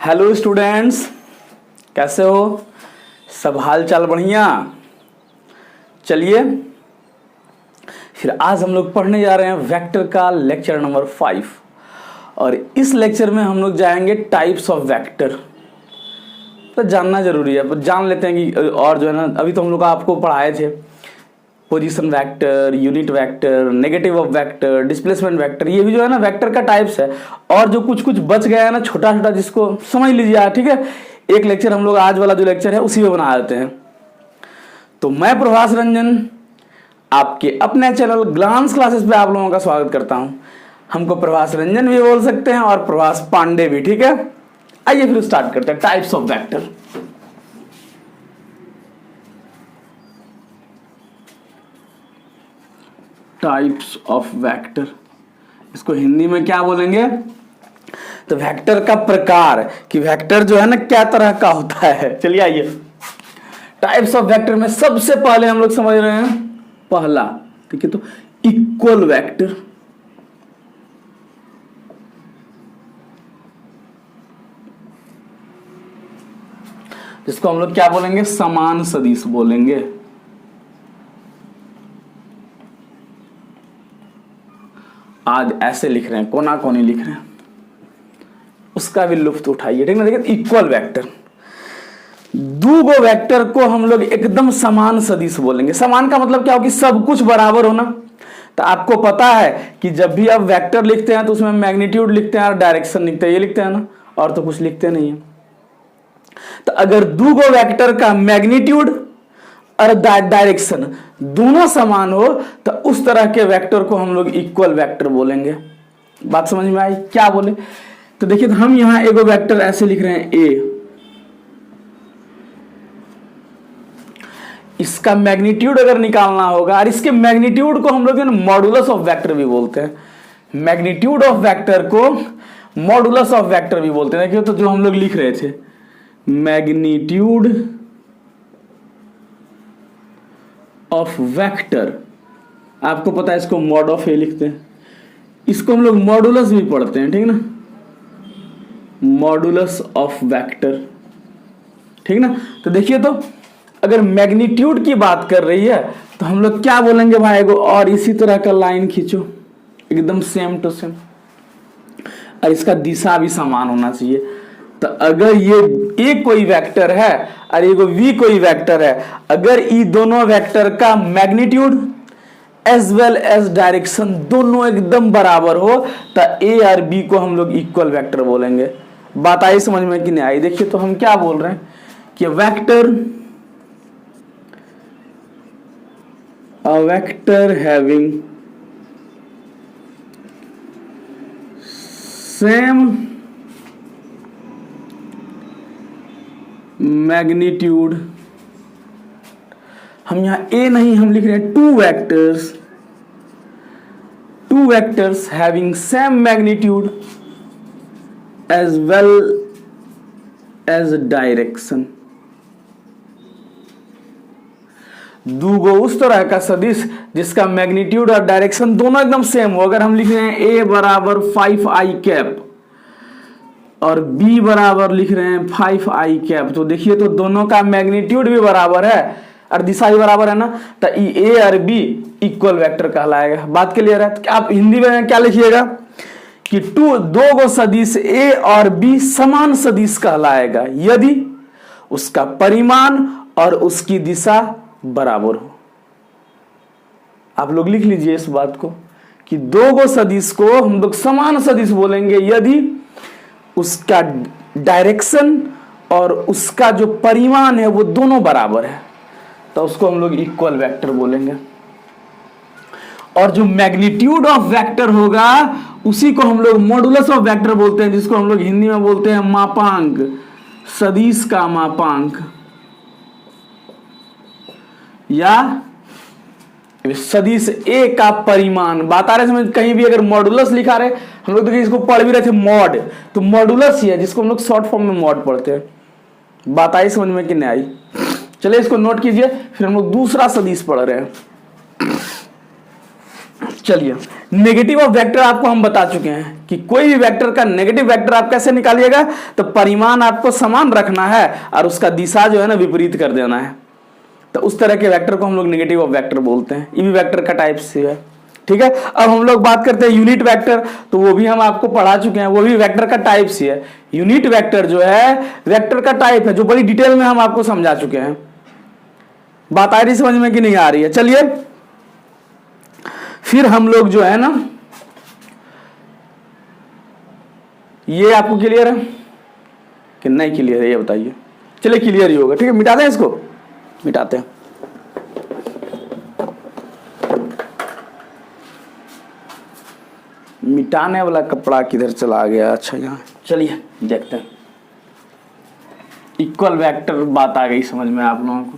Hello students, कैसे हो? सब हाल चाल बढ़िया। चलिए फिर आज हम लोग पढ़ने जा रहे हैं वेक्टर का लेक्चर नंबर 5 और इस लेक्चर में हम लोग जाएंगे टाइप्स ऑफ वेक्टर। तो जानना जरूरी है, पर जान लेते हैं कि और जो है ना, अभी तो हम लोग आपको पढ़ाए थे position vector, unit vector, negative of vector, displacement vector. ये भी जो है ना वेक्टर का टाइप्स है। और जो कुछ कुछ बच गया है ना छोटा छोटा, जिसको समझ लीजिए आप, ठीक है। एक लेक्चर हम लोग आज वाला जो लेक्चर है उसी में बना देते हैं। तो मैं प्रभास रंजन आपके अपने चैनल ग्लांस क्लासेस पे आप लोगों का स्वागत करता हूं। हमको प्रभास रंजन भी बोल सकते हैं और प्रभास पांडे भी, ठीक है। आइए फिर स्टार्ट करते हैं types of vector. Types of vector, इसको हिंदी में क्या बोलेंगे? तो वेक्टर का प्रकार, कि वेक्टर जो है ना क्या तरह का होता है। चलिए आइए, टाइप्स ऑफ वेक्टर में सबसे पहले हम लोग समझ रहे हैं पहला, ठीक है, तो इक्वल वेक्टर। जिसको हम लोग क्या बोलेंगे? समान सदिश बोलेंगे। आज ऐसे लिख रहे हैं, कोना कोनी लिख रहे हैं, उसका भी लुत्फ उठाइए, ठीक ना। देखिए इक्वल वेक्टर, दो गो वेक्टर को हम लोग एकदम समान सदिश बोलेंगे। समान का मतलब क्या हो कि सब कुछ बराबर होना। तो आपको पता है कि जब भी आप वेक्टर लिखते हैं तो उसमें मैग्नीट्यूड लिखते हैं और डायरेक्शन लिखते हैं, ये लिखते हैं ना, और तो कुछ लिखते नहीं है। तो अगर दो गो वेक्टर का मैग्नीट्यूड और डायरेक्शन दोनों समान हो तो उस तरह के वेक्टर को हम लोग इक्वल वेक्टर बोलेंगे। बात समझ में आई? क्या बोले? तो देखिए, तो हम यहां एगो वेक्टर ऐसे लिख रहे हैं ए, इसका मैग्नीट्यूड अगर निकालना होगा, और इसके मैग्नीट्यूड को हम लोग मॉडुलस ऑफ वेक्टर भी बोलते हैं। मैग्नीट्यूड ऑफ वेक्टर को मॉडुलस ऑफ वेक्टर भी बोलते हैं। देखिए, तो जो हम लोग लिख रहे थे मैग्नीट्यूड ऑफ वेक्टर, आपको पता है इसको मॉड ऑफ ए लिखते हैं, इसको हम लोग मॉडुलस भी पढ़ते हैं, ठीक ना, मॉडुलस ऑफ वेक्टर, ठीक ना। तो देखिए, तो अगर मैग्नीट्यूड की बात कर रही है तो हम लोग क्या बोलेंगे भाई? और इसी तरह का लाइन खींचो एकदम सेम टू सेम, और इसका दिशा भी समान होना चाहिए। तो अगर ये ए कोई वेक्टर है और ये वी कोई वेक्टर है, अगर ये दोनों वेक्टर का magnitude as well as direction दोनों एकदम बराबर हो तो ए और बी को हम लोग इक्वल वेक्टर बोलेंगे। बात आई समझ में कि नहीं आई? देखिए, तो हम क्या बोल रहे हैं कि vector, a vector having same magnitude, हम यहां ए नहीं, हम लिख रहे हैं two vectors having same magnitude as well as direction. दूगो उस तरह का सदिश जिसका मैग्नीट्यूड और डायरेक्शन दोनों एकदम सेम हो। अगर हम लिख रहे हैं ए बराबर 5i कैप और बी बराबर लिख रहे हैं 5i कैप, तो देखिए, तो दोनों का मैग्नीट्यूड भी बराबर है और दिशा भी बराबर है ना, तो ए और बी इक्वल वेक्टर कहलाएगा। बात क्लियर है? तो आप हिंदी में क्या लिखिएगा कि दो गो सदिश ए और बी समान सदिश कहलाएगा यदि उसका परिमाण और उसकी दिशा बराबर हो। आप लोग लिख लीजिए इस बात को कि दो गो सदिश को हम लोग समान सदिश बोलेंगे यदि उसका डायरेक्शन और उसका जो परिमाण है वो दोनों बराबर है, तो उसको हम लोग इक्वल वेक्टर बोलेंगे। और जो मैग्नीट्यूड ऑफ वेक्टर होगा उसी को हम लोग मॉडुलस ऑफ वेक्टर बोलते हैं, जिसको हम लोग हिंदी में बोलते हैं मापांक, सदिश का मापांक, या सदिश ए का परिमाण। बात आ रहे समझ? कहीं भी अगर मॉडुलस लिखा रहे, हम लोग देखिए इसको पढ़ भी रहे थे मॉड, तो मॉडुलस ही है जिसको हम लोग शॉर्ट फॉर्म में मॉड पढ़ते हैं। बात आई समझ में कि नहीं आई? चलिए इसको नोट कीजिए, फिर हम लोग दूसरा सदिश पढ़ रहे हैं। चलिए, नेगेटिव ऑफ वेक्टर आपको हम बता चुके हैं कि कोई भी वेक्टर का नेगेटिव वेक्टर आप कैसे निकालिएगा, तो परिमाण आपको समान रखना है और उसका दिशा जो है ना विपरीत कर देना है। तो उस तरह के वेक्टर को हम लोग नेगेटिव ऑफ वेक्टर बोलते हैं। ये भी वेक्टर का टाइप से है, ठीक है। अब हम लोग बात करते हैं यूनिट वेक्टर, तो वो भी हम आपको पढ़ा चुके हैं, वो भी वेक्टर का टाइप से है। यूनिट वेक्टर जो है वेक्टर का टाइप है, जो बड़ी डिटेल में हम आपको समझा चुके हैं। बात आ रही समझ में कि नहीं आ रही है? चलिए फिर हम लोग जो है ना, ये आपको क्लियर है कि नहीं क्लियर है, ये बताइए। चलिए क्लियर ही होगा, ठीक है। मिटा दें इसको, मिटाते हैं। मिटाने वाला कपड़ा किधर चला गया? अच्छा यहाँ, चलिए देखते हैं। इक्वल वेक्टर बात आ गई समझ में आप लोगों को।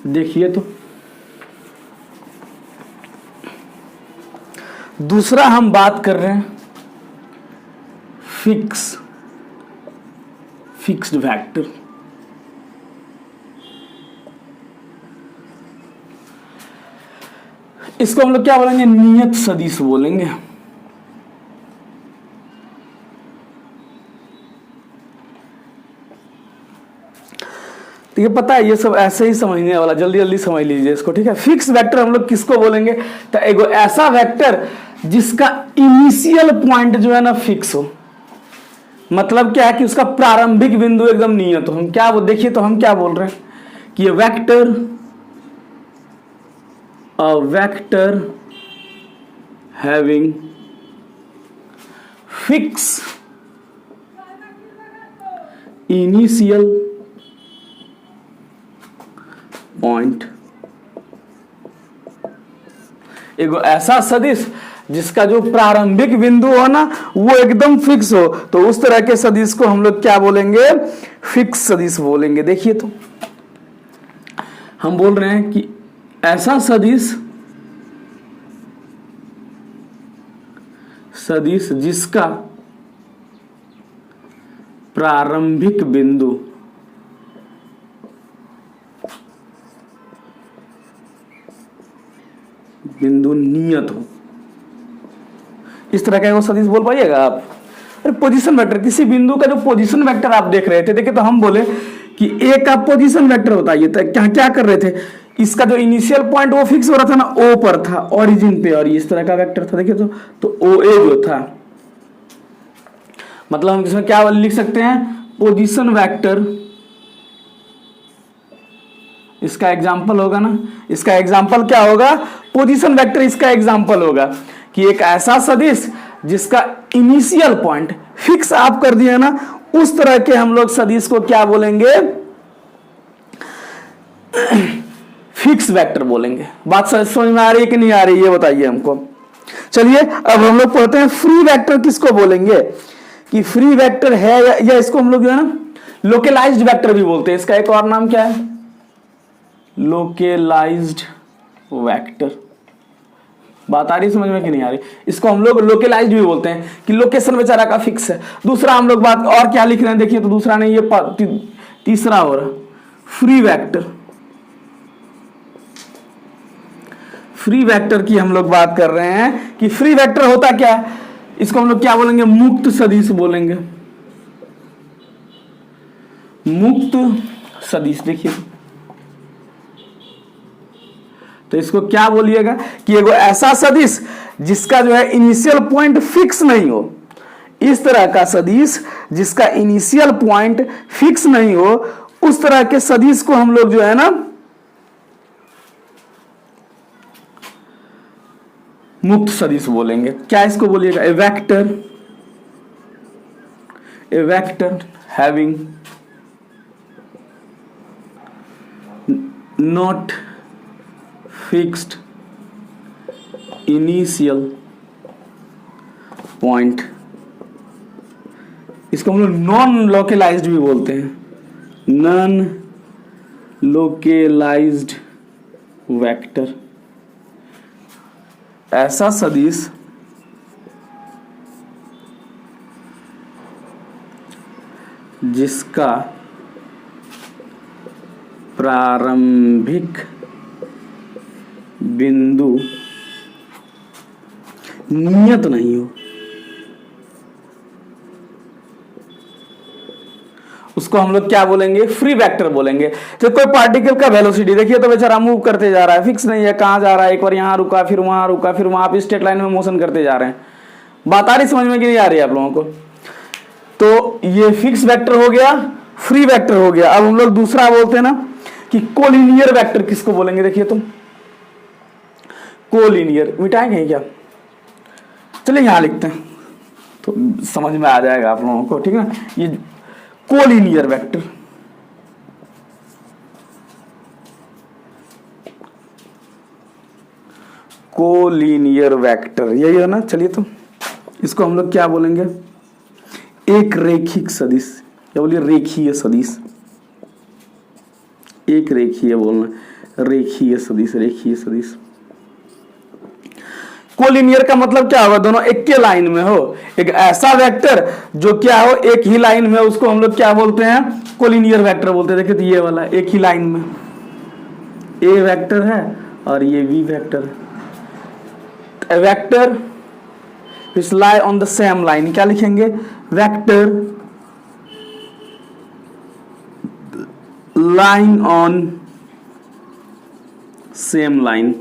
देखिए तो दूसरा हम बात कर रहे हैं फिक्स्ड वेक्टर। इसको हम लोग क्या बोलेंगे? नियत सदिश बोलेंगे। ये पता है, ये सब ऐसे ही समझने वाला, जल्दी जल्दी समझ लीजिए इसको, ठीक है। फिक्स वेक्टर हम लोग किसको बोलेंगे? तो एगो ऐसा वेक्टर जिसका इनिशियल पॉइंट जो है ना फिक्स हो। मतलब क्या है कि उसका प्रारंभिक बिंदु एकदम नियत हो। हम क्या वो देखिए तो हम क्या बोल रहे हैं कि ये vector a vector having fix initial point. एगो ऐसा सदिश जिसका जो प्रारंभिक बिंदु हो ना वो एकदम फिक्स हो, तो उस तरह के सदिश को हम लोग क्या बोलेंगे? फिक्स सदिश बोलेंगे। देखिए तो हम बोल रहे हैं कि ऐसा सदिश जिसका प्रारंभिक बिंदु नियत हो। इस तरह का वो सदिश बोल पाइएगा आप? अरे पोजीशन वेक्टर, किसी बिंदु का जो पोजीशन वेक्टर आप देख रहे थे, देखिए तो हम बोले कि ए का पोजीशन वेक्टर बताइए, तो क्या क्या कर रहे थे? इसका जो इनिशियल पॉइंट वो फिक्स हो रहा था ना, ओ पर था, ओरिजिन पे, और इस तरह का वेक्टर था। देखिए तो ओ ए जो था, मतलब हम इसमें क्या लिख सकते हैं? Position vector. इसका एग्जाम्पल होगा ना, इसका एग्जाम्पल क्या होगा? पोजीशन वेक्टर इसका एग्जाम्पल होगा कि एक ऐसा सदिश जिसका इनिशियल पॉइंट फिक्स आप कर दिया ना, उस तरह के हम लोग सदिश को क्या बोलेंगे? फिक्स वेक्टर बोलेंगे। बात समझ में आ रही है कि नहीं आ रही है, ये बताइए हमको। चलिए अब हम लोग पढ़ते हैं फ्री वेक्टर किसको बोलेंगे, कि फ्री वेक्टर है या इसको हम लोग जो है ना लोकेलाइज्ड वेक्टर भी बोलते हैं। इसका एक और नाम क्या है? लोकेलाइज्ड वेक्टर। बात आ रही समझ में कि नहीं आ रही? इसको हम लोग लोकेलाइज्ड भी बोलते हैं कि लोकेशन बेचारा का फिक्स है। दूसरा हम लोग बात और क्या लिख रहे हैं देखिए तो दूसरा नहीं, ये तीसरा हो रहा फ्री वेक्टर। फ्री वेक्टर की हम लोग बात कर रहे हैं कि फ्री वेक्टर होता क्या है? इसको हम लोग क्या बोलेंगे? मुक्त सदिश बोलेंगे। मुक्त सदिश। देखिए तो इसको क्या बोलिएगा कि एगो ऐसा सदिश जिसका जो है इनिशियल पॉइंट फिक्स नहीं हो। इस तरह का सदिश जिसका इनिशियल पॉइंट फिक्स नहीं हो, उस तरह के सदिश को हम लोग जो है ना मुक्त सदिश बोलेंगे। क्या इसको बोलिएगा? A vector having not fixed initial point. इसको हम लोग नॉन लोकेलाइज्ड भी बोलते हैं। नॉन लोकेलाइज्ड वेक्टर, ऐसा सदिश जिसका प्रारंभिक बिंदु नियत नहीं हो, उसको हम लोग क्या बोलेंगे? फ्री वेक्टर बोलेंगे। तो कोई पार्टिकल का वेलोसिटी देखिए तो बेचारा मूव करते जा रहा है, फिक्स नहीं है कहां जा रहा है, एक बार यहां रुका फिर वहां रुका फिर वहां, आप स्ट्रेट लाइन में मोशन करते जा रहे हैं। बात आ रही समझ में कि नहीं आ रही है आप लोगों को? तो ये फिक्स वेक्टर हो गया, फ्री वेक्टर हो गया। अब हम लोग दूसरा बोलते हैं ना कि कोलिनियर वेक्टर किसको बोलेंगे? देखिए तो कोलिनियर, मिटाएंगे कहीं क्या? चलिए यहां लिखते हैं तो समझ में आ जाएगा आप लोगों को, ठीक है ना? ये कोलिनियर वेक्टर, कोलिनियर वेक्टर यही है ना। चलिए तो इसको हम लोग क्या बोलेंगे? एक रेखिक सदिश, क्या बोलिए? रेखीय सदिश, एक रेखीय बोलना, रेखीय सदिश, रेखीय सदिश। कोलिनियर का मतलब क्या होगा? दोनों एक के लाइन में हो, एक ऐसा वेक्टर जो क्या हो एक ही लाइन में, उसको हम लोग क्या बोलते हैं? कोलिनियर वेक्टर बोलते हैं। देखिए तो ये वाला एक ही लाइन में, ए वेक्टर है और ये बी वेक्टर है। Vector which lie on the same line, क्या लिखेंगे? Vector lying on same line,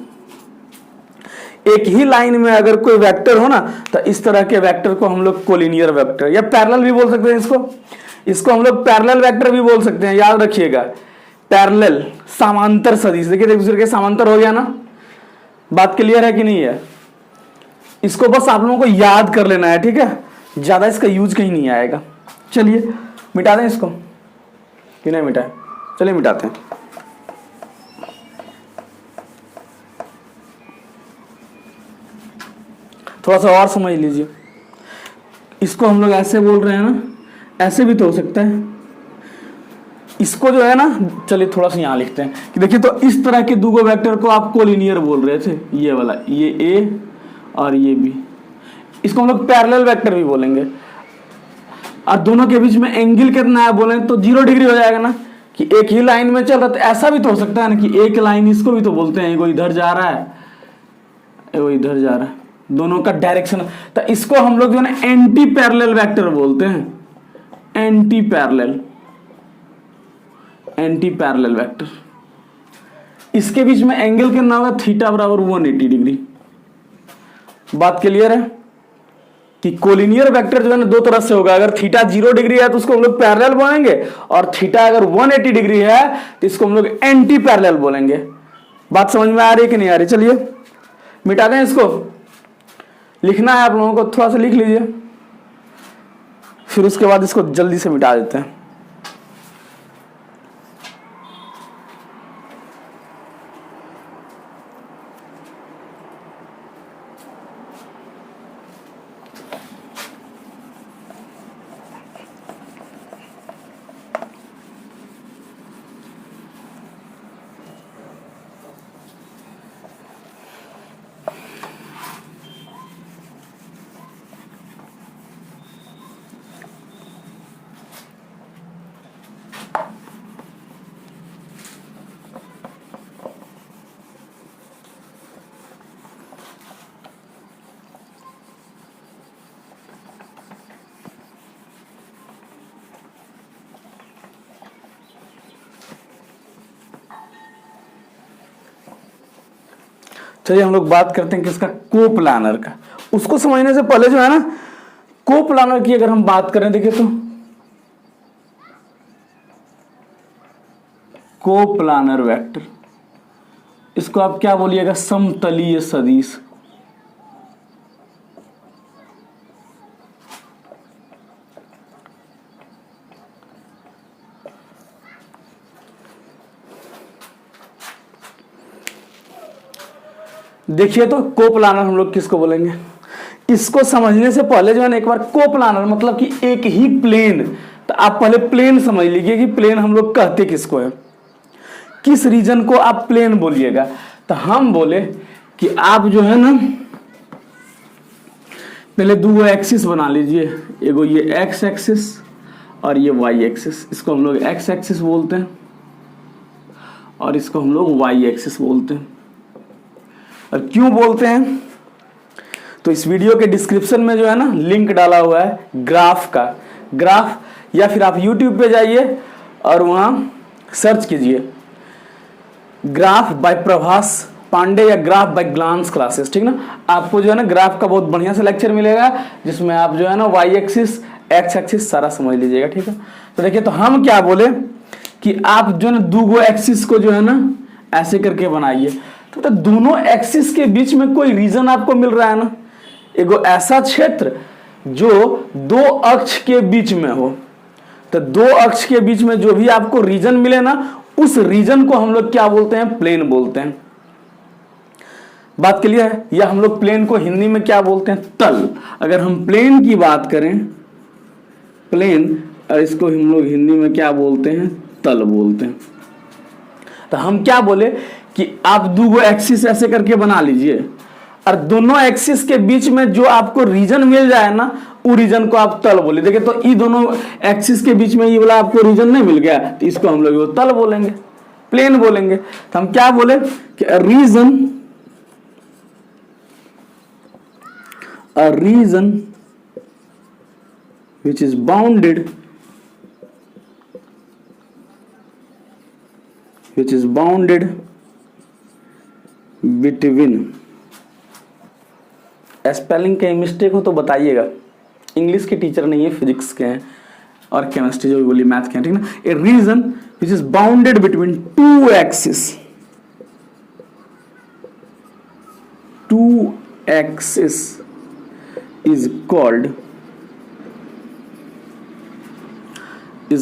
एक ही लाइन में अगर कोई वेक्टर हो ना तो इस तरह के वेक्टर को हम लोग कोलिनियर वेक्टर या पैरेलल भी बोल सकते हैं। इसको हम लोग पैरेलल वेक्टर भी बोल सकते हैं, याद रखिएगा। पैरेलल, समांतर सदिश, देखिए एक दूसरे के समांतर हो गया ना। बात क्लियर है कि नहीं है? इसको बस आप लोगों को याद कर लेना है, ठीक है? ज्यादा इसका यूज कहीं नहीं आएगा। चलिए मिटा दें इसको कि नहीं मिटाएं? चलिए मिटाते हैं। थोड़ा सा और समझ लीजिए। इसको हम लोग ऐसे बोल रहे हैं ना, ऐसे भी तो हो सकता है। इसको जो है ना, चलिए थोड़ा सा यहां लिखते हैं कि देखिए तो इस तरह के दो वेक्टर को आप कोलिनियर बोल रहे थे, ये वाला, ये ए और ये बी। इसको हम लोग पैरेलल वेक्टर भी बोलेंगे। और दोनों के बीच में एंगल कितना है बोले तो 0 डिग्री हो जाएगा ना, कि एक ही लाइन में चल रहा। तो ऐसा भी तो हो सकता है ना कि एक लाइन, इसको भी तो बोलते हैं, एगो इधर जा रहा है एगो इधर जा रहा है, दोनों का डायरेक्शन। तो इसको हम लोग जो है ना एंटी पैरेलल वेक्टर बोलते हैं। Anti parallel, anti parallel vector. इसके बीच में एंगल कितना होगा? थीटा बराबर 180 डिग्री। बात क्लियर है कि कोलिनियर वेक्टर जो है ना दो तरह से होगा। अगर थीटा 0 डिग्री है तो उसको हम लोग पैरेलल बोलेंगे, और थीटा अगर 180 डिग्री है तो इसको हम लोग एंटी पैरेलल बोलेंगे। बात समझ में आ रही है कि नहीं आ रही? चलिए मिटा दें इसको। लिखना है आप लोगों को, थोड़ा सा लिख लीजिए, फिर उसके बाद इसको जल्दी से मिटा देते हैं। चलिए हम लोग बात करते हैं किसका? कोप्लानर का। उसको समझने से पहले जो है ना, कोप्लानर की अगर हम बात करें, देखिए तो कोप्लानर वेक्टर, इसको आप क्या बोलिएगा? समतलीय सदिश। देखिए तो कोप्लानर हम लोग किसको बोलेंगे? इसको समझने से पहले जो है ना एक बार कोप्लानर मतलब कि एक ही प्लेन, तो आप पहले प्लेन समझ लीजिए कि प्लेन हम लोग कहते किसको है, किस रीजन को आप प्लेन बोलिएगा। तो हम बोले कि आप जो है ना पहले दो एक्सिस बना लीजिए, एगो ये एक्स एक्सिस और ये वाई एक्सिस। इसको हम लोग एक्स एक्सिस बोलते हैं और इसको हम लोग वाई एक्सिस बोलते हैं। और क्यों बोलते हैं, तो इस वीडियो के डिस्क्रिप्शन में जो है ना लिंक डाला हुआ है ग्राफ का, ग्राफ, या फिर आप यूट्यूब पे जाइए और वहां सर्च कीजिए ग्राफ बाय प्रभास पांडे या ग्राफ बाय ग्लांस क्लासेस, ठीक ना। आपको जो है ना ग्राफ का बहुत बढ़िया से लेक्चर मिलेगा जिसमें आप जो है ना वाई एक्सिस एक्स एक्सिस सारा समझ लीजिएगा, ठीक है। तो देखिए, तो हम क्या बोले कि आप जो है ना दो एक्सिस को जो है ना ऐसे करके बनाइए। तो दोनों एक्सिस के बीच में कोई रीजन आपको मिल रहा है ना, एगो ऐसा क्षेत्र जो दो अक्ष के बीच में हो। तो दो अक्ष के बीच में जो भी आपको रीजन मिले ना, उस रीजन को हम लोग क्या बोलते हैं, प्लेन बोलते हैं। बात क्लियर है। या हम लोग प्लेन को हिंदी में क्या बोलते हैं, तल। अगर हम प्लेन की बात करें, प्लेन, और इसको हम लोग हिंदी में क्या बोलते हैं, तल बोलते हैं। तो हम क्या बोले कि आप दो एक्सिस ऐसे करके बना लीजिए और दोनों एक्सिस के बीच में जो आपको रीजन मिल जाए ना, वो रीजन को आप तल बोले। देखिए, तो ये दोनों एक्सिस के बीच में ये वाला आपको रीजन नहीं मिल गया, तो इसको हम लोग तल बोलेंगे, प्लेन बोलेंगे। तो हम क्या बोले कि a region which is bounded between, spelling कहीं मिस्टेक हो तो बताइएगा, इंग्लिश के टीचर नहीं है, फिजिक्स के हैं और केमिस्ट्री जो बोली मैथ के हैं, ठीक ना। A region which is bounded between two axis is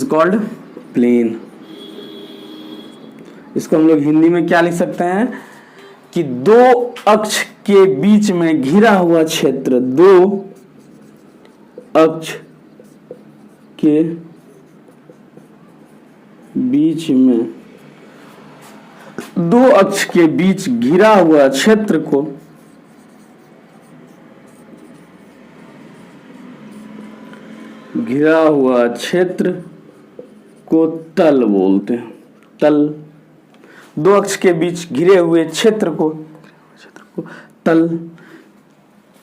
called plane। इसको हम लोग हिंदी में क्या लिख सकते हैं कि दो अक्ष के बीच में घिरा हुआ क्षेत्र, दो अक्ष के बीच में, दो अक्ष के बीच घिरा हुआ क्षेत्र को तल बोलते हैं। तल, दो अक्ष के बीच घिरे हुए क्षेत्र को तल,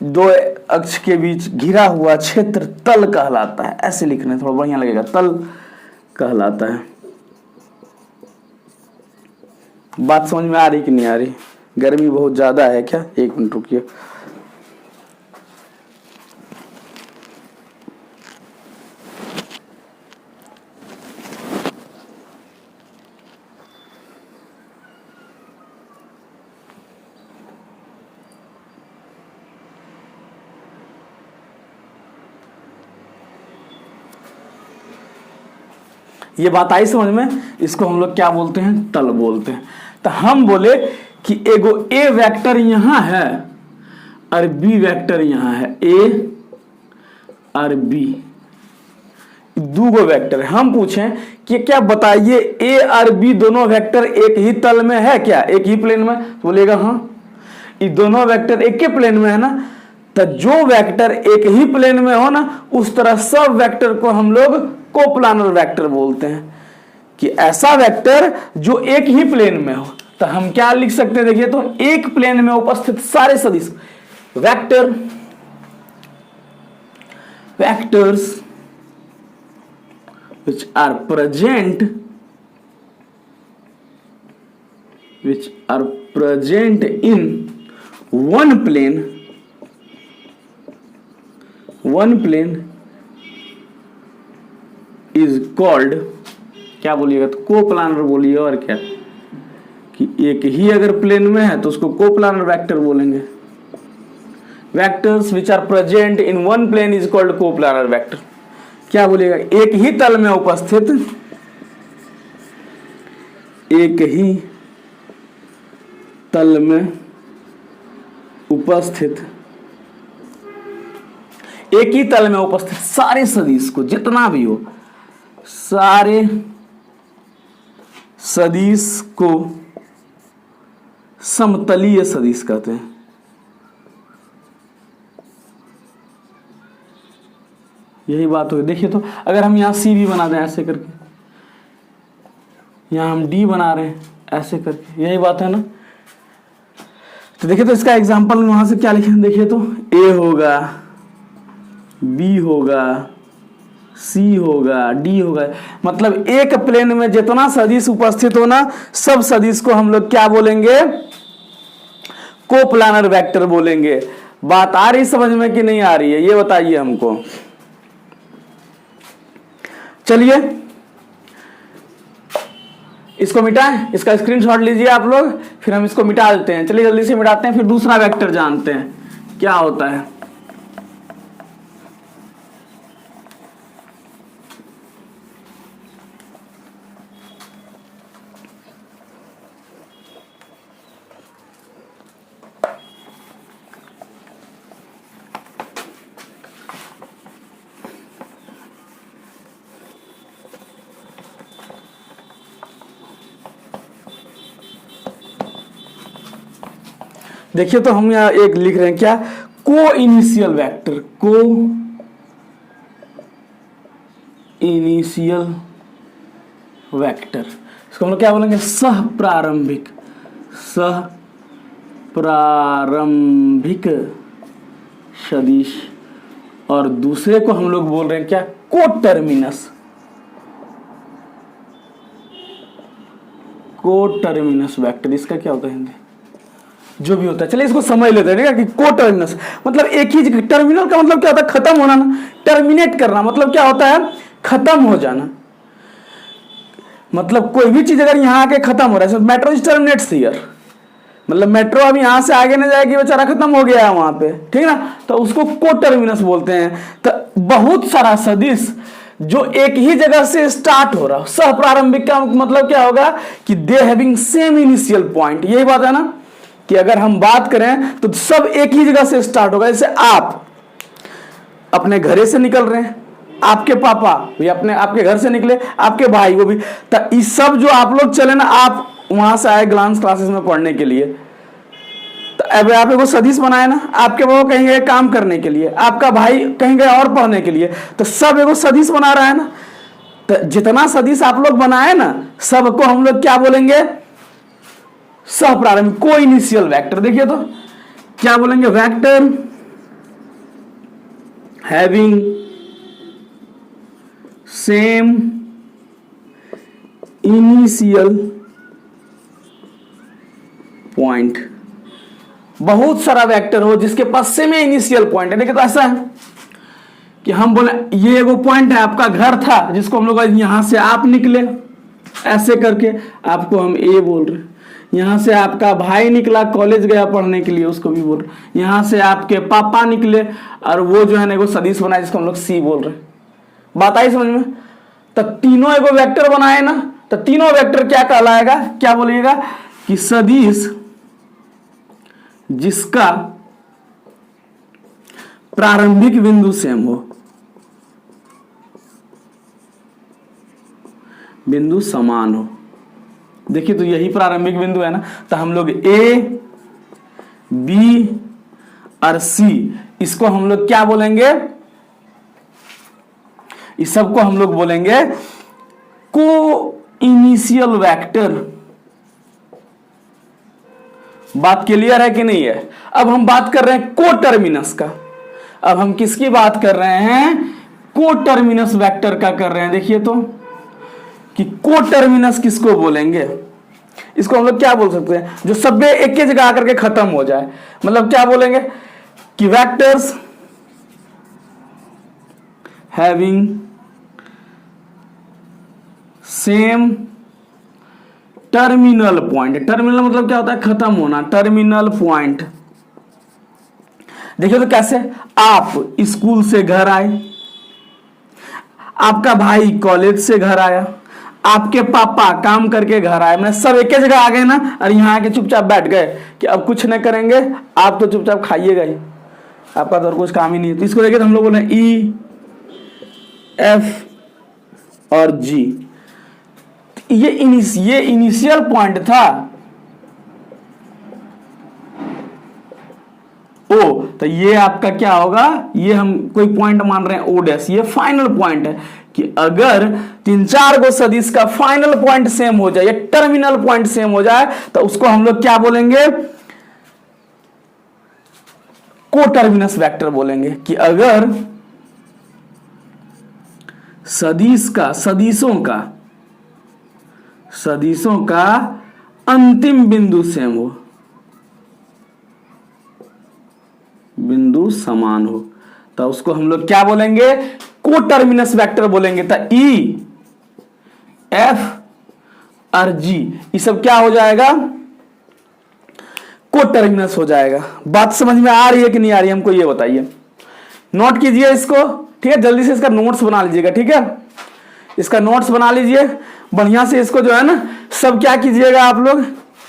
दो अक्ष के बीच घिरा हुआ क्षेत्र तल कहलाता है। ऐसे लिखना थोड़ा बढ़िया लगेगा, तल कहलाता है। बात समझ में आ रही कि नहीं आ रही? गर्मी बहुत ज्यादा है क्या? एक मिनट रुकिए। ये बात आई समझ में? इसको हम लोग क्या बोलते हैं, तल बोलते हैं। तो हम बोले कि एगो ए वेक्टर यहां है और बी वेक्टर यहां है, ए और बी दो वेक्टर है। हम पूछें कि क्या बताइए ए और बी दोनों वेक्टर एक ही तल में है क्या, एक ही प्लेन में? तो बोलेगा हाँ, ये दोनों वेक्टर एक ही प्लेन में है ना। तो जो वेक्टर एक ही प्लेन में हो ना, उस तरह सब वेक्टर को हम लोग कोप्लानर वेक्टर बोलते हैं। कि ऐसा वेक्टर जो एक ही प्लेन में हो। तो हम क्या लिख सकते हैं, देखिए, तो एक प्लेन में उपस्थित सारे सदिश vectors which are present in one plane is called, क्या बोलिएगा, तो कोप्लानर बोलिए। और क्या कि एक ही अगर प्लेन में है तो उसको कोप्लानर वेक्टर बोलेंगे। Vectors which are present in one plane is called coplanar vector. क्या बोलिएगा, एक ही तल में उपस्थित, एक ही तल में उपस्थित, एक ही तल में उपस्थित सारे सदिश को, जितना भी हो, सारे सदिश को समतलीय सदिश कहते हैं। यही बात हो गई। देखिए तो अगर हम यहाँ सी भी बना दें ऐसे करके, यहाँ हम डी बना रहे हैं ऐसे करके, यही बात है ना। तो देखिए तो इसका एग्जांपल वहां से क्या लिखें, देखिए तो ए होगा, बी होगा, सी होगा, डी होगा। मतलब एक प्लेन में जितना सदिश उपस्थित हो ना, सब सदिश को हम लोग क्या बोलेंगे, कोप्लानर वेक्टर बोलेंगे। बात आ रही समझ में कि नहीं आ रही है, ये बताइए हमको। चलिए इसको मिटाएं, इसका स्क्रीनशॉट लीजिए आप लोग, फिर हम इसको मिटा देते हैं। चलिए जल्दी से मिटाते हैं, फिर दूसरा वेक्टर जानते हैं क्या होता है। देखिए तो हम यहाँ एक लिख रहे हैं क्या, को इनिशियल वेक्टर, को इनिशियल वेक्टर। इसको हम लोग क्या बोलेंगे, सह प्रारंभिक, सह प्रारंभिक सदिश। और दूसरे को हम लोग बोल रहे हैं क्या, को टर्मिनस, को टर्मिनस वेक्टर। इसका क्या होता है हिंदी, जो भी होता है। चलिए इसको समझ लेते हैं, ठीक है, कि को टर्मिनस मतलब एक ही जगह। टर्मिनल का मतलब क्या होता है, खत्म होना ना, टर्मिनेट करना मतलब क्या होता है, खत्म हो जाना। मतलब कोई भी चीज अगर यहाँ आके खत्म हो रहा है, मेट्रो इज टर्मिनेट्स हियर, मतलब मेट्रो अब यहाँ से आगे नहीं जाएगी, बेचारा खत्म हो गया है वहां पे, ठीक है ना, तो उसको को टर्मिनस बोलते हैं। तो बहुत सारा सदिश जो एक ही जगह से स्टार्ट हो रहा, सह प्रारंभिक का मतलब क्या होगा कि they having same initial point. यही बात है ना, कि अगर हम बात करें तो सब एक ही जगह से स्टार्ट होगा। जैसे आप अपने घरे से निकल रहे हैं, आपके पापा भी अपने आपके घर से निकले, आपके भाई वो भी, तो इस सब जो आप लोग चले ना, आप वहां से आए ग्लांस क्लासेस में पढ़ने के लिए, तो अब आप एगो सदिश बनाए ना, आपके वो कहीं गए काम करने के लिए, आपका भाई कहीं गए और पढ़ने के लिए, तो सब एगो सदिश बना रहा है ना। तो जितना सदिश आप लोग बनाए ना, सबको हम लोग क्या बोलेंगे, सह प्रारंभिक, को इनिशियल वेक्टर। देखिए तो क्या बोलेंगे, vector having same initial point. बहुत सारा वेक्टर हो जिसके पास सेम इनिशियल पॉइंट है। देखिए तो ऐसा है कि हम बोले ये एगो पॉइंट है, आपका घर था जिसको हम लोग यहां से आप निकले ऐसे करके, आपको हम ए बोल रहे हैं। यहां से आपका भाई निकला, कॉलेज गया पढ़ने के लिए, उसको भी बोल रहे हैं। यहां से आपके पापा निकले और वो जो है ना एगो सदिश बनाए जिसको हम लोग सी बोल रहे हैं। बात आई समझ में। तो तीनों एगो वेक्टर बनाए ना, तो तीनों वेक्टर क्या कहलाएगा, क्या बोलिएगा कि सदिश जिसका प्रारंभिक बिंदु सेम हो, बिंदु समान हो। देखिए तो यही प्रारंभिक बिंदु है ना, तो हम लोग ए बी और सी, इसको हम लोग क्या बोलेंगे, इस सबको हम लोग बोलेंगे को इनिशियल वेक्टर। बात क्लियर है कि नहीं है। अब हम बात कर रहे हैं को टर्मिनस का। अब हम किसकी बात कर रहे हैं, को टर्मिनस वेक्टर का कर रहे हैं। देखिए तो कि को टर्मिनस किसको बोलेंगे, इसको हम लोग क्या बोल सकते हैं, जो सब एक ही जगह आकर के खत्म हो जाए। मतलब क्या बोलेंगे कि vectors having same terminal point. Terminal मतलब क्या होता है, खत्म होना, टर्मिनल पॉइंट। देखिए तो कैसे, आप स्कूल से घर आए, आपका भाई कॉलेज से घर आया, आपके पापा काम करके घर आए, मैंने सब एक ही जगह आ गए ना, और यहां आके चुपचाप बैठ गए कि अब कुछ नहीं करेंगे, आप तो चुपचाप खाइएगा ही, आपका तो और कुछ काम ही नहीं है। तो इसको देखिए तो हम लोग बोले ई एफ और जी। ये इनिशियल पॉइंट था, ओ, तो ये आपका क्या होगा, ये हम कोई पॉइंट मान रहे हैं ओ डैश, ये फाइनल पॉइंट है कि अगर 3-4 गो सदिश का फाइनल पॉइंट सेम हो जाए या टर्मिनल पॉइंट सेम हो जाए तो उसको हम लोग क्या बोलेंगे, कोटर्मिनस वेक्टर बोलेंगे। कि अगर सदिशों का अंतिम बिंदु सेम हो, बिंदु समान हो, तो उसको हम लोग क्या बोलेंगे, कोटर्मिनस वेक्टर बोलेंगे। तो ई, एफ और जी ये सब क्या हो जाएगा, कोटर्मिनस हो जाएगा। बात समझ में आ रही है कि नहीं आ रही है, हमको ये बताइए। नोट कीजिए इसको, ठीक है, जल्दी से इसका नोट्स बना लीजिएगा, ठीक है, इसका नोट्स बना लीजिए बढ़िया से। इसको जो है ना सब क्या कीजिएगा आप लोग,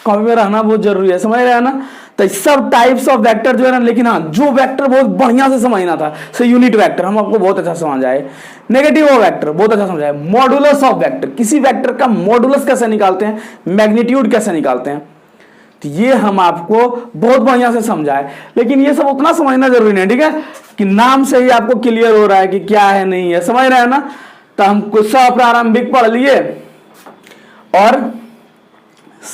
कॉपी में रहना बहुत जरूरी है, समझ रहे हैं ना। तो सब टाइप्स ऑफ वेक्टर जो है ना, लेकिन हाँ जो वेक्टर बहुत बढ़िया से समझना था, से यूनिट वेक्टर हम आपको बहुत अच्छा समझ आए, नेगेटिव वेक्टर बहुत अच्छा समझ आए, मॉडुलस ऑफ वेक्टर, किसी वेक्टर का मॉडुलस कैसे निकालते हैं, मैग्नीट्यूड कैसे निकालते हैं, तो ये हम आपको बहुत बढ़िया से समझाए। लेकिन ये सब उतना समझना जरूरी नहीं, ठीक है, कि नाम से ही आपको क्लियर हो रहा है कि क्या है नहीं है, समझ रहे हैं ना। तो हम कुछ प्रारंभिक पढ़ लिए और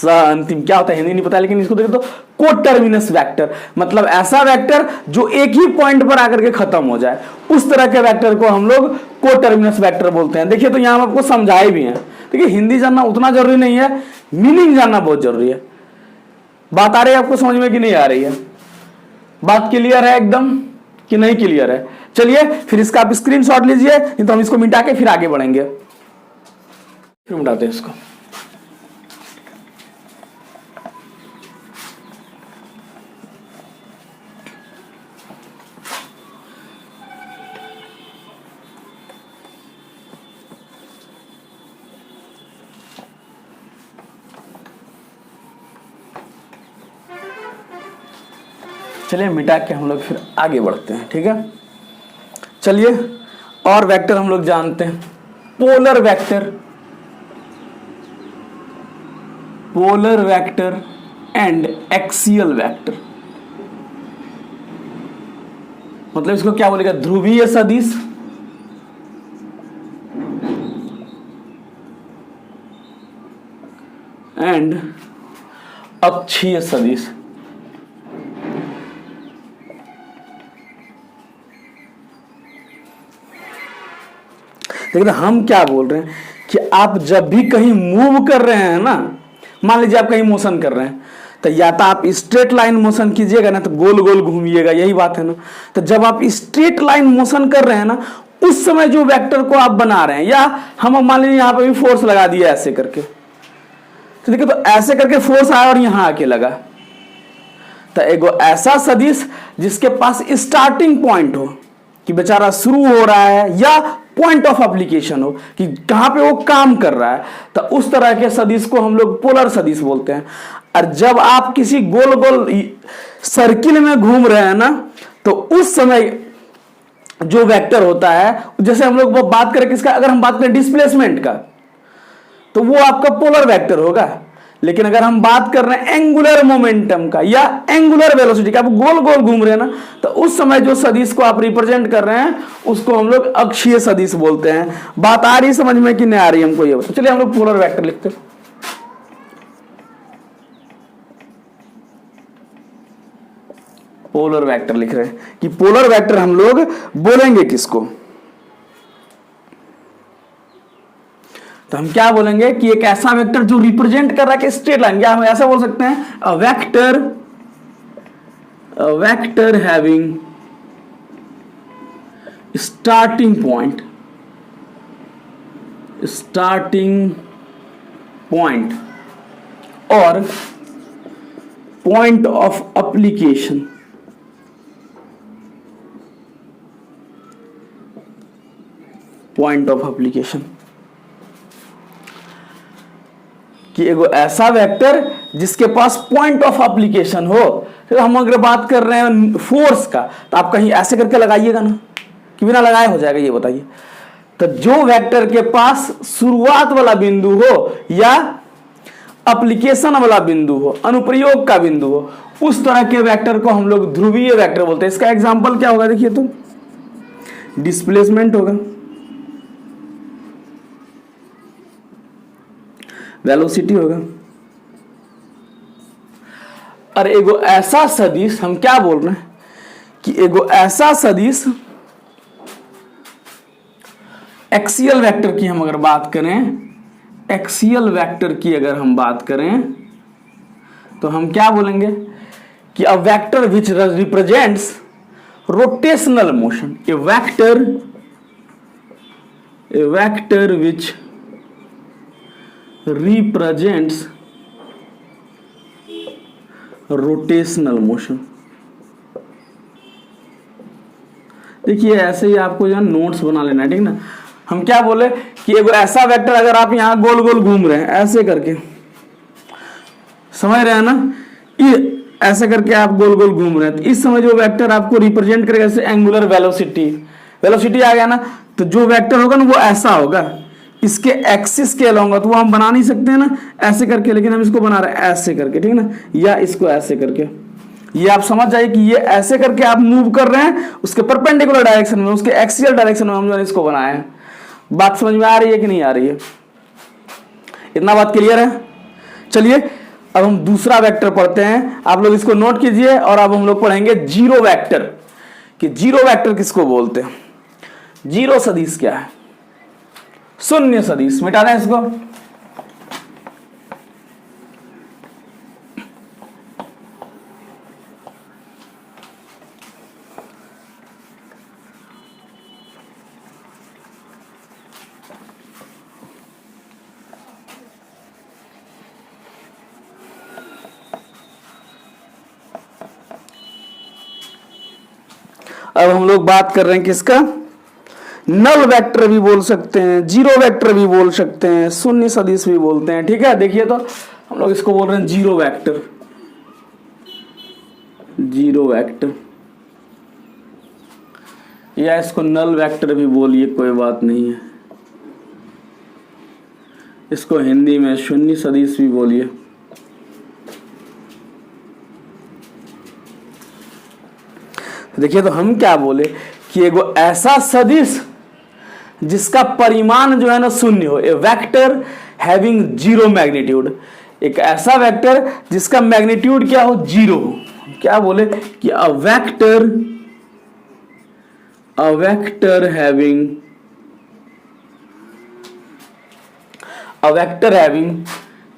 अंतिम क्या होता है हिंदी नहीं पता, लेकिन इसको देखो तो कोटर्मिनस वेक्टर, मतलब ऐसा वेक्टर जो एक ही पॉइंट पर आकर के खत्म हो जाए, उस तरह के वेक्टर को हम लोग कोटर्मिनस वेक्टर बोलते हैं। देखिए तो यहां हम आपको समझाए भी हैं। देखिए हिंदी जानना उतना जरूरी नहीं है, मीनिंग जानना बहुत जरूरी है। बात आ रही है आपको समझ में कि नहीं आ रही है, बात क्लियर है एकदम कि नहीं क्लियर है। चलिए फिर इसका आप स्क्रीनशॉट लीजिए, नहीं तो हम इसको मिटा के फिर आगे बढ़ेंगे। फिर मिटाते हैं इसको। चलिए मिटा के हम लोग फिर आगे बढ़ते हैं, ठीक है। चलिए और वेक्टर हम लोग जानते हैं, polar vector and axial vector. मतलब इसको क्या बोलेगा, ध्रुवीय सदिश एंड अक्षीय सदिश। लेकिन हम क्या बोल रहे हैं कि आप जब भी कहीं मूव कर रहे हैं ना, मान लीजिए आप कहीं मोशन कर रहे हैं, तो या तो आप स्ट्रेट लाइन मोशन कीजिएगा ना, तो गोल गोल घूमिएगा, यही बात है ना। तो जब आप स्ट्रेट लाइन मोशन कर रहे हैं ना, उस समय जो वेक्टर को आप बना रहे हैं, या हम मान लीजिए यहां पे भी फोर्स लगा दिया ऐसे करके, तो देखिए तो ऐसे करके फोर्स आया और यहां आके लगा, तो एगो ऐसा सदिश जिसके पास स्टार्टिंग पॉइंट हो कि बेचारा शुरू हो रहा है, या पॉइंट ऑफ एप्लीकेशन हो कि कहां पे वो काम कर रहा है, तो उस तरह के सदिश को हम लोग पोलर सदिश बोलते हैं। और जब आप किसी गोल गोल सर्किल में घूम रहे हैं ना, तो उस समय जो वेक्टर होता है, जैसे हम लोग बात करें किसका, अगर हम बात करें डिस्प्लेसमेंट का, तो वो आपका पोलर वेक्टर होगा। लेकिन अगर हम बात कर रहे हैं एंगुलर मोमेंटम का या एंगुलर वेलोसिटी का, आप गोल गोल घूम रहे हैं ना, तो उस समय जो सदिश को आप रिप्रेजेंट कर रहे हैं उसको हम लोग अक्षीय सदिश बोलते हैं। बात आ रही समझ में कि नहीं आ रही हमको ये बताओ। चलिए हम लोग पोलर वेक्टर लिखते हैं। पोलर वेक्टर लिख रहे हैं कि पोलर वेक्टर हम लोग बोलेंगे किसको, तो हम क्या बोलेंगे कि एक ऐसा वेक्टर जो रिप्रेजेंट कर रहा है कि स्ट्रेट लाइन, या हम ऐसा बोल सकते हैं a vector having starting point और पॉइंट ऑफ एप्लीकेशन। कि एगो ऐसा वेक्टर जिसके पास पॉइंट ऑफ एप्लीकेशन हो। फिर हम अगर बात कर रहे हैं फोर्स का, तो आप कहीं ऐसे करके लगाइएगा ना कि बिना लगाए हो जाएगा, ये बताइए। तो जो वेक्टर के पास शुरुआत वाला बिंदु हो या एप्लीकेशन वाला बिंदु हो, अनुप्रयोग का बिंदु हो, उस तरह के वेक्टर को हम लोग ध्रुवीय वेक्टर बोलते हैं। इसका एग्जांपल क्या होगा देखिए, तो डिस्प्लेसमेंट होगा, वेलोसिटी होगा, और एगो ऐसा सदिश, हम क्या बोल रहे हैं कि एगो ऐसा सदिश एक्सियल वेक्टर की हम अगर बात करें, एक्सियल वेक्टर की अगर हम बात करें तो हम क्या बोलेंगे कि a vector which represents rotational motion, A vector which represents rotational motion. देखिए ऐसे ही आपको जो है नोट्स बना लेना है, ठीक ना। हम क्या बोले कि एगो ऐसा वेक्टर, अगर आप यहां गोल गोल घूम रहे हैं ऐसे करके, समझ रहे हैं ना, ये ऐसे करके आप गोल गोल घूम रहे हैं, तो इस समय जो वेक्टर आपको रिप्रेजेंट करेगा जैसे एंगुलर वेलोसिटी, वेलोसिटी आ गया ना, तो जो वेक्टर होगा ना वो ऐसा होगा, इसके एक्सिस के अलोंग, तो वो हम बना नहीं सकते हैं ना ऐसे करके, लेकिन हम इसको बना रहे हैं ऐसे करके, ठीक ना, या इसको ऐसे करके। ये आप समझ जाइए कि ये ऐसे करके आप मूव कर रहे हैं उसके परपेंडिकुलर डायरेक्शन में, उसके एक्सियल डायरेक्शन में हम जो है इसको बनाए हैं। बात समझ में आ रही है कि नहीं आ रही है? इतना बात क्लियर है? चलिए अब हम दूसरा वेक्टर पढ़ते हैं, आप लोग इसको नोट कीजिए। और अब हम लोग पढ़ेंगे जीरो वेक्टर, कि जीरो वेक्टर किसको बोलते हैं। जीरो सदिश क्या है? शून्य सदिश। मिटा दें इसको। अब हम लोग बात कर रहे हैं किसका? नल वेक्टर भी बोल सकते हैं, जीरो वेक्टर भी बोल सकते हैं, शून्य सदिश भी बोलते हैं, ठीक है। देखिए तो हम लोग इसको बोल रहे हैं जीरो वेक्टर, जीरो वेक्टर, या इसको नल वेक्टर भी बोलिए, कोई बात नहीं है। इसको हिंदी में शून्य सदिश भी बोलिए। देखिए तो हम क्या बोले कि एगो ऐसा सदिश जिसका परिमाण जो है ना शून्य हो, ए वेक्टर हैविंग जीरो मैग्नीट्यूड, एक ऐसा वेक्टर जिसका मैग्नीट्यूड क्या हो? जीरो हो। क्या बोले कि a vector having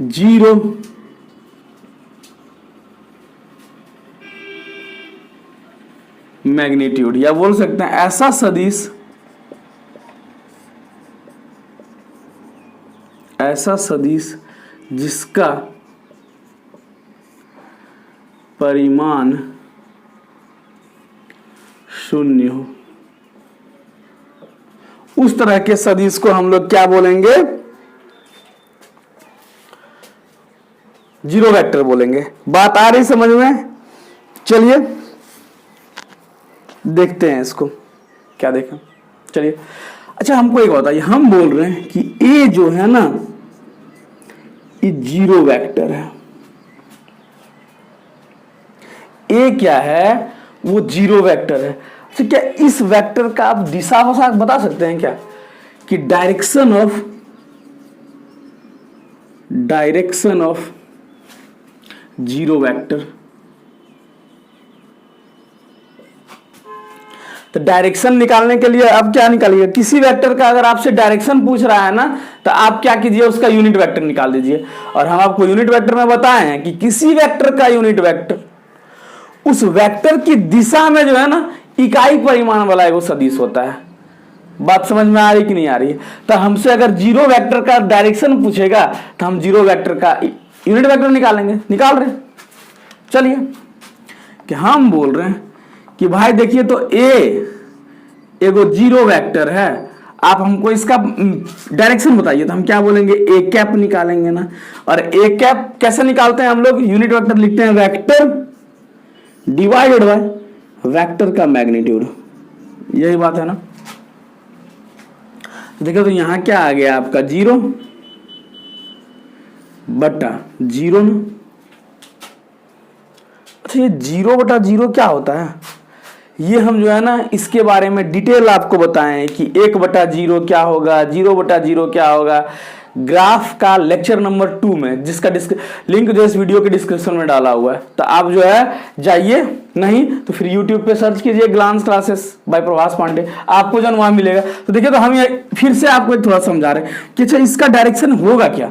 zero magnitude, या बोल सकते हैं ऐसा सदिश जिसका परिमाण शून्य हो, उस तरह के सदिश को हम लोग क्या बोलेंगे? जीरो वेक्टर बोलेंगे। बात आ रही समझ में? चलिए देखते हैं इसको, क्या देखा। चलिए अच्छा हमको एक बताइए, हम बोल रहे हैं कि ए जो है ना ये जीरो वेक्टर है। ए क्या है? वो जीरो वेक्टर है। अच्छा क्या इस वेक्टर का आप दिशा बता सकते हैं क्या? कि डायरेक्शन ऑफ जीरो वेक्टर। तो डायरेक्शन निकालने के लिए अब क्या निकालिए? किसी वेक्टर का अगर आपसे डायरेक्शन पूछ रहा है ना, तो आप क्या कीजिए? उसका यूनिट वेक्टर निकाल दीजिए। और हम आपको यूनिट वेक्टर में बताए हैं कि किसी वेक्टर का यूनिट वेक्टर उस वेक्टर की दिशा में जो है ना इकाई परिमाण वाला एगो सदिश होता है। बात समझ में आ रही कि नहीं आ रही है? तो हमसे अगर जीरो वेक्टर का डायरेक्शन पूछेगा तो हम जीरो वेक्टर का यूनिट वेक्टर निकालेंगे। निकाल रहे? चलिए कि हम बोल रहे हैं कि भाई देखिए तो ए एगो जीरो वेक्टर है, आप हमको इसका डायरेक्शन बताइए। तो हम क्या बोलेंगे? ए कैप निकालेंगे ना। और ए कैप कैसे निकालते हैं हम लोग? यूनिट वेक्टर लिखते हैं वेक्टर डिवाइडेड बाय वेक्टर का मैग्नीट्यूड। यही बात है ना। देखो तो यहां क्या आ गया आपका? जीरो, बटा जीरो ना। अच्छा ये 0/0 क्या होता है, ये हम जो है ना इसके बारे में डिटेल आपको बताएं कि 1/0 क्या होगा, 0/0 क्या होगा, ग्राफ का लेक्चर नंबर 2 में, जिसका लिंक जो इस वीडियो के डिस्क्रिप्शन में डाला हुआ है। तो आप जो है जाइए, नहीं तो फिर यूट्यूब पे सर्च कीजिए glance classes by Prabhas Pandey, आपको जो वहां मिलेगा। तो देखिए, तो हम ये फिर से आपको थोड़ा समझा रहे हैं कि अच्छा इसका डायरेक्शन होगा क्या।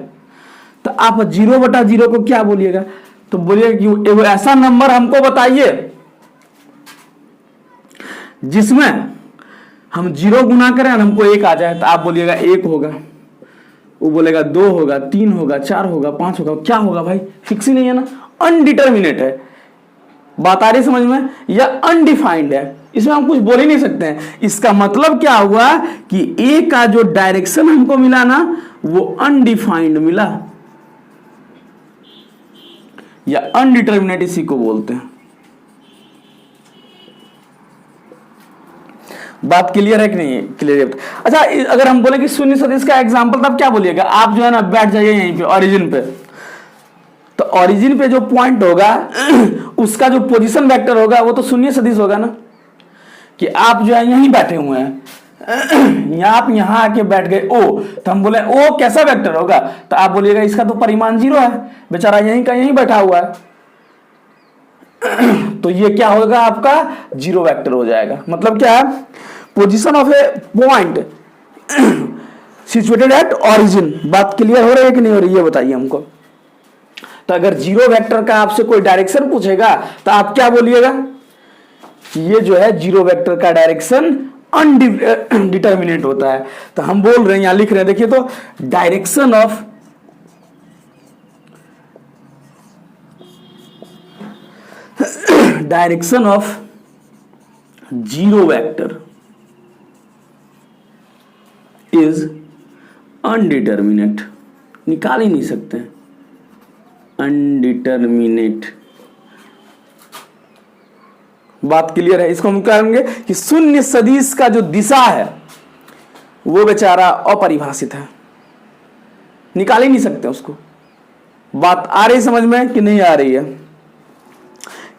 तो आप 0/0 को क्या बोलिएगा, तो बोलिएगा कि एगो ऐसा नंबर हमको बताइए जिसमें हम 0 गुना करें और हमको 1 आ जाए। तो आप बोलिएगा 1 होगा, वो बोलेगा 2 होगा, 3 होगा, 4 होगा, 5 होगा। क्या होगा भाई, फिक्स ही नहीं है ना, अनडिटर्मिनेट है। बात आ रही समझ में, या अनडिफाइंड है, इसमें हम कुछ बोल ही नहीं सकते हैं। इसका मतलब क्या हुआ कि ए का जो डायरेक्शन हमको मिला ना वो अनडिफाइंड मिला, या अनडिटर्मिनेट इसी को बोलते हैं। बात क्लियर है कि नहीं क्लियर? अच्छा अगर हम बोले कि शून्य सदिश का एग्जांपल, तब क्या बोलिएगा आप, जो है ना बैठ जाइए यहीं पे ओरिजिन पे। तो ओरिजिन पे जो पॉइंट होगा उसका जो पोजीशन वेक्टर होगा वो तो शून्य सदिश होगा ना, कि आप जो है यहीं बैठे हुए हैं आप यहां आके बैठ गए ओ, तो हम बोले ओ कैसा वेक्टर होगा, तो आप बोलिएगा इसका तो परिमाण 0 है, बेचारा यहीं का यहीं बैठा हुआ है। तो ये क्या होगा, आपका 0 वेक्टर हो जाएगा। मतलब क्या है, position of A point situated at origin. बात क्लियर हो रही है कि नहीं हो रही, ये बताइए हमको। तो अगर 0 वेक्टर का आपसे कोई डायरेक्शन पूछेगा तो आप क्या बोलिएगा, ये जो है 0 वेक्टर का डायरेक्शन अनडिटर्मिनेट होता है। तो हम बोल रहे हैं, यहां लिख रहे हैं, देखिए तो direction of direction of 0 vector is undeterminate. निकाल ही नहीं सकते, अनडिटर्मिनेट। बात क्लियर है? इसको हम कहेंगे कि शून्य सदिश का जो दिशा है वो बेचारा अपरिभाषित है, निकाल ही नहीं सकते उसको। बात आ रही समझ में कि नहीं आ रही है?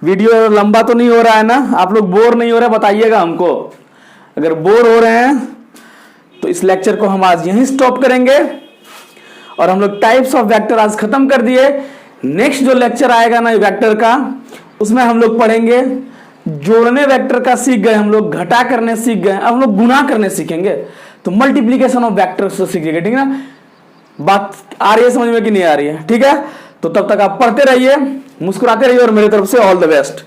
वीडियो लंबा तो नहीं हो रहा है ना, आप लोग बोर नहीं हो रहे, बताइएगा हमको। अगर बोर हो रहे हैं तो इस लेक्चर को हम आज यहीं स्टॉप करेंगे, और हम लोग टाइप्स ऑफ वेक्टर आज खत्म कर दिए। नेक्स्ट जो लेक्चर आएगा ना वेक्टर का, उसमें हम लोग पढ़ेंगे जोड़ने वेक्टर का सीख गए हम लोग, घटा करने सीख गए, अब हम लोग गुना करने सीखेंगे। तो मल्टीप्लीकेशन ऑफ वेक्टर्स से सीखेंगे, ठीक है ना? बात आ रही है समझ में कि नहीं आ रही है? ठीक है, तो तब तक आप पढ़ते रहिए, मुस्कुराते रहिए, और मेरी तरफ से ऑल द बेस्ट।